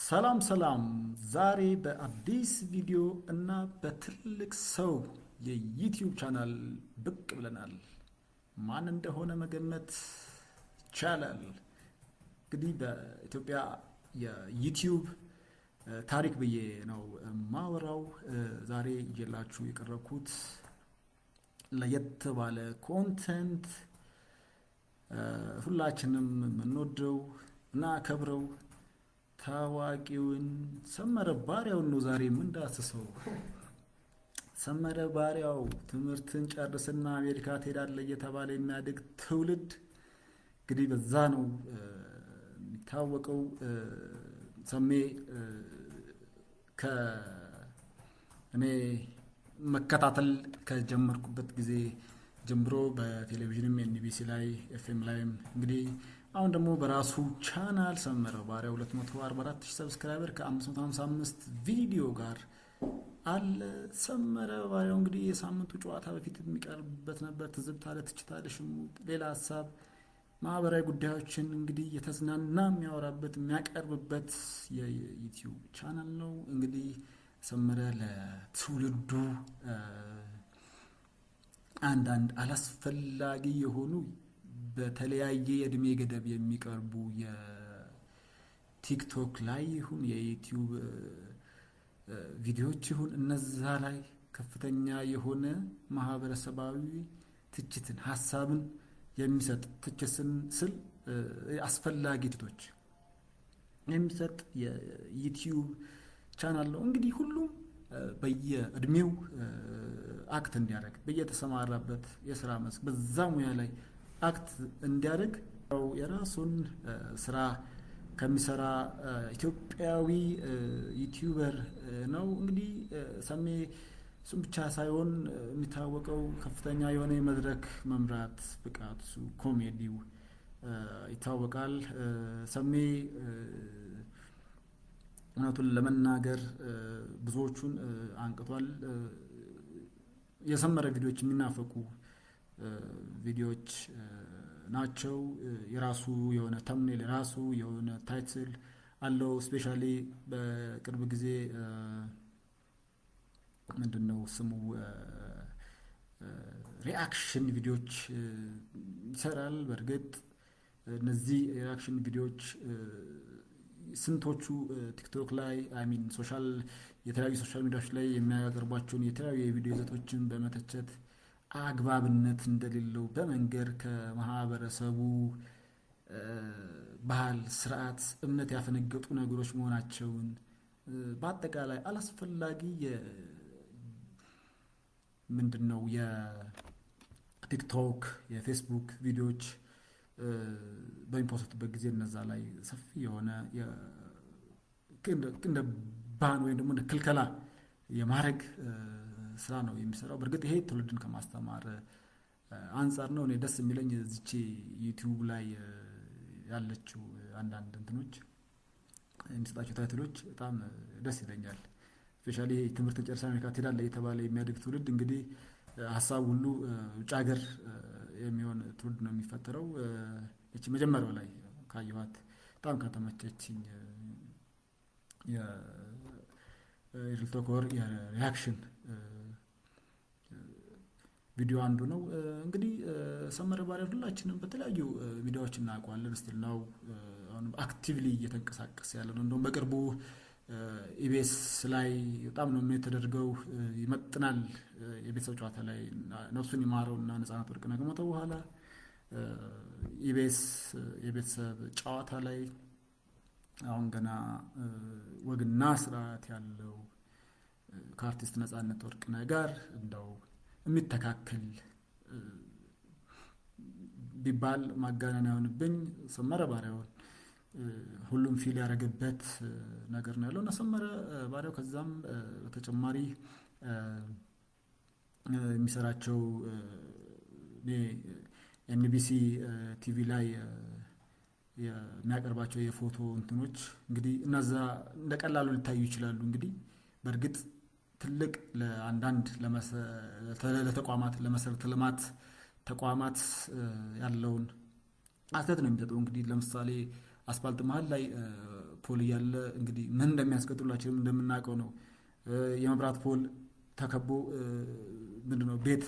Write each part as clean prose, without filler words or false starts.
ሰላም ሰላም ዛሬ በአዲስ ቪዲዮ እና በትልቅ ሰው የዩቲዩብ ቻናል ብቅ ብለናል። ማን እንደሆነ መገመት ይቻላል። እንግዲህ በኢትዮጵያ የዩቲዩብ ታሪክ ብዬ ነው ማወራው። ዛሬ ይዤላችሁ የቀረብኩት ለየት ባለ ኮንተንት ሁላችንም የምንወደው እና ከብረው ታዋቂውን ሰመረ ባሪያውን ነው ዛሬ የምንዳስሰው። ሰመረ ባሪያው ትምህርትን ጨርስና አሜሪካ ትሄዳለህ እየተባለ የሚያድግ ትውልድ እንግዲህ በዛ ነው የሚታወቀው። ሰሜ ከእኔ መከታተል ከጀመርኩበት ጊዜ ጀምሮ በቴሌቪዥንም ኤንቢሲ ላይ ኤፍኤም ላይም እንግዲህ አሁን ደግሞ በራሱ ቻናል ሰመረ ባሪያው 244,000 ሰብስክራይበር ከ555 ቪዲዮ ጋር አለ። ሰመረ ባሪያው እንግዲህ የሳምንቱ ጨዋታ በፊት የሚቀርብበት ነበር። ትዝብት አለ፣ ትችት አለ፣ ሽሙጥ፣ ሌላ ሀሳብ፣ ማህበራዊ ጉዳዮችን እንግዲህ የተዝናና የሚያወራበት የሚያቀርብበት የዩቲዩብ ቻናል ነው። እንግዲህ ሰመረ ለትውልዱ አንዳንድ አላስፈላጊ የሆኑ በተለያየ የእድሜ ገደብ የሚቀርቡ የቲክቶክ ላይ ይሁን የዩቲዩብ ቪዲዮዎች ይሁን እነዛ ላይ ከፍተኛ የሆነ ማህበረሰባዊ ትችትን ሀሳብን የሚሰጥ ትችትን ስል አስፈላጊ ትቶች የሚሰጥ የዩቲዩብ ቻናል ነው። እንግዲህ ሁሉም በየእድሜው አክት እንዲያደርግ በየተሰማራበት የስራ መስክ በዛ ሙያ ላይ አክት እንዲያደርግ የራሱን ስራ ከሚሰራ ኢትዮጵያዊ ዩቲዩበር ነው። እንግዲህ ሰሜ እሱም ብቻ ሳይሆን የሚታወቀው ከፍተኛ የሆነ የመድረክ መምራት ብቃቱ፣ ኮሜዲው ይታወቃል። ሰሜ እውነቱን ለመናገር ብዙዎቹን አንቅቷል። የሰመረ ቪዲዮዎች የሚናፈቁ ቪዲዮዎች ናቸው። የራሱ የሆነ ተምኔል የራሱ የሆነ ታይትል አለው። ስፔሻሊ በቅርብ ጊዜ ምንድነው ስሙ ሪአክሽን ቪዲዮዎች ይሰራል። በእርግጥ እነዚህ ሪአክሽን ቪዲዮዎች ስንቶቹ ቲክቶክ ላይ የተለያዩ ሶሻል ሚዲያዎች ላይ የሚያቀርቧቸውን የተለያዩ የቪዲዮ ይዘቶችን በመተቸት አግባብነት እንደሌለው በመንገር ከማህበረሰቡ ባህል፣ ስርዓት፣ እምነት ያፈነገጡ ነገሮች መሆናቸውን በአጠቃላይ አላስፈላጊ ምንድነው የቲክቶክ የፌስቡክ ቪዲዮዎች በሚፖስቱበት ጊዜ እነዛ ላይ ሰፊ የሆነ እንደ ባን ወይም ደግሞ እንደ ክልከላ የማድረግ ስራ ነው የሚሰራው። በእርግጥ ይሄ ትውልድን ከማስተማር አንጻር ነው። እኔ ደስ የሚለኝ እዚች ዩቲዩብ ላይ ያለችው አንዳንድ እንትኖች የሚሰጣቸው ታይትሎች በጣም ደስ ይለኛል። ስፔሻሊ ትምህርትን ጨርሰህ አሜሪካ ትሄዳለህ እየተባለ የሚያድግ ትውልድ እንግዲህ ሀሳብ ሁሉ ውጭ ሀገር የሚሆን ትውልድ ነው የሚፈጠረው። እቺ መጀመሪያው ላይ ካየኋት በጣም ከተመቸችኝ የሪልቶኮር የሪአክሽን ቪዲዮ አንዱ ነው። እንግዲህ ሰመረ ባሪያው ሁላችንም በተለያዩ ሚዲያዎች እናውቀዋለን። ስቲል ናው አሁን አክቲቭሊ እየተንቀሳቀሰ ያለ ነው። እንደውም በቅርቡ ኢቢኤስ ላይ በጣም ነው የተደረገው ይመጥናል የቤተሰብ ጨዋታ ላይ ነፍሱን ይማረውና ነፃነት ወርቅነህ ከሞተ በኋላ ኢቢኤስ የቤተሰብ ጨዋታ ላይ አሁን ገና ወግና ስርዓት ያለው ከአርቲስት ነፃነት ወርቅነህ ጋር እንደው የሚተካከል ቢባል ማጋነን አይሆንብኝ። ሰመረ ባሪያውን ሁሉም ፊል ያደረገበት ነገር ነው ያለው እና ሰመረ ባሪያው ከዛም በተጨማሪ የሚሰራቸው ኤንቢሲ ቲቪ ላይ የሚያቀርባቸው የፎቶ እንትኖች እንግዲህ እነዛ እንደቀላሉ ሊታዩ ይችላሉ። እንግዲህ በእርግጥ ትልቅ ለአንዳንድ ለተቋማት ለመሰረተ ልማት ተቋማት ያለውን አስተያየት ነው የሚሰጠው። እንግዲህ ለምሳሌ አስፋልት መሀል ላይ ፖል እያለ እንግዲህ ምን እንደሚያስቀጥሉላችንም እንደምናውቀው ነው። የመብራት ፖል ተከቦ ምንድነው ቤት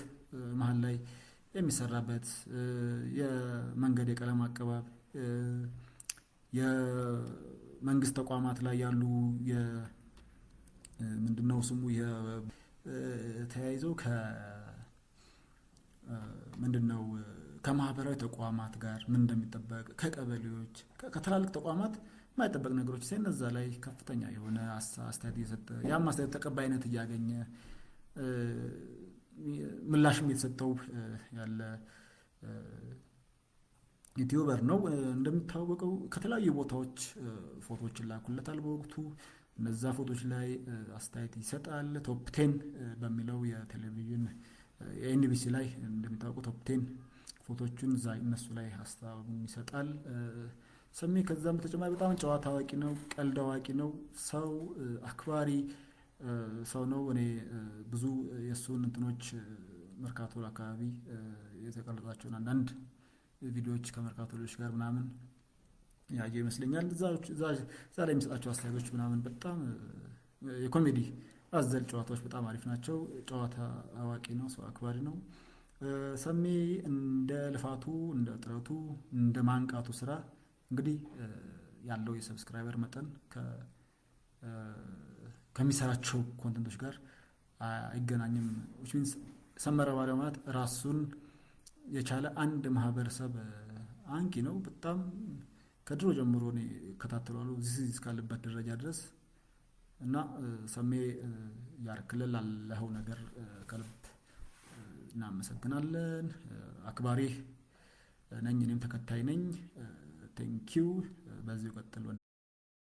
መሀል ላይ የሚሰራበት የመንገድ የቀለም አቀባብ የመንግስት ተቋማት ላይ ያሉ ምንድነው ስሙ ተያይዘው ምንድነው ከማህበራዊ ተቋማት ጋር ምን እንደሚጠበቅ ከቀበሌዎች ከትላልቅ ተቋማት የማይጠበቅ ነገሮች እነዛ ላይ ከፍተኛ የሆነ አስተያየት እየሰጠ ያም አስተያየት ተቀባይነት እያገኘ ምላሽም የተሰጠው ያለ ዩቲዩበር ነው። እንደሚታወቀው ከተለያዩ ቦታዎች ፎቶዎችን ላኩለታል በወቅቱ እነዛ ፎቶዎች ላይ አስተያየት ይሰጣል። ቶፕ 10 በሚለው የቴሌቪዥን የኤንቢሲ ላይ እንደሚታወቀው ቶፕ 10 ፎቶዎቹን እዛ እነሱ ላይ ሀሳቡን ይሰጣል። ሰሜ ከዛም በተጨማሪ በጣም ጨዋታ አዋቂ ነው፣ ቀልድ አዋቂ ነው፣ ሰው አክባሪ ሰው ነው። እኔ ብዙ የእሱን እንትኖች መርካቶ አካባቢ የተቀረጿቸውን አንዳንድ ቪዲዮዎች ከመርካቶ ልጆች ጋር ምናምን ያየው ይመስለኛል። እዛ ላይ የሚሰጣቸው አስተያየቶች ምናምን በጣም የኮሜዲ አዘል ጨዋታዎች በጣም አሪፍ ናቸው። ጨዋታ አዋቂ ነው፣ ሰው አክባሪ ነው። ሰሜ እንደ ልፋቱ እንደ ጥረቱ እንደ ማንቃቱ ስራ እንግዲህ ያለው የሰብስክራይበር መጠን ከሚሰራቸው ኮንተንቶች ጋር አይገናኝም። which means ሰመረ ማርያም ማለት ራሱን የቻለ አንድ ማህበረሰብ አንቂ ነው። በጣም ከድሮ ጀምሮ እኔ እከታተለዋለሁ እዚህ እስካለበት ደረጃ ድረስ እና ሰሜ ያርክልል ላለው ነገር ከልብ እናመሰግናለን። አክባሪ ነኝ፣ እኔም ተከታይ ነኝ። ቴንኪው። በዚሁ ቀጥል።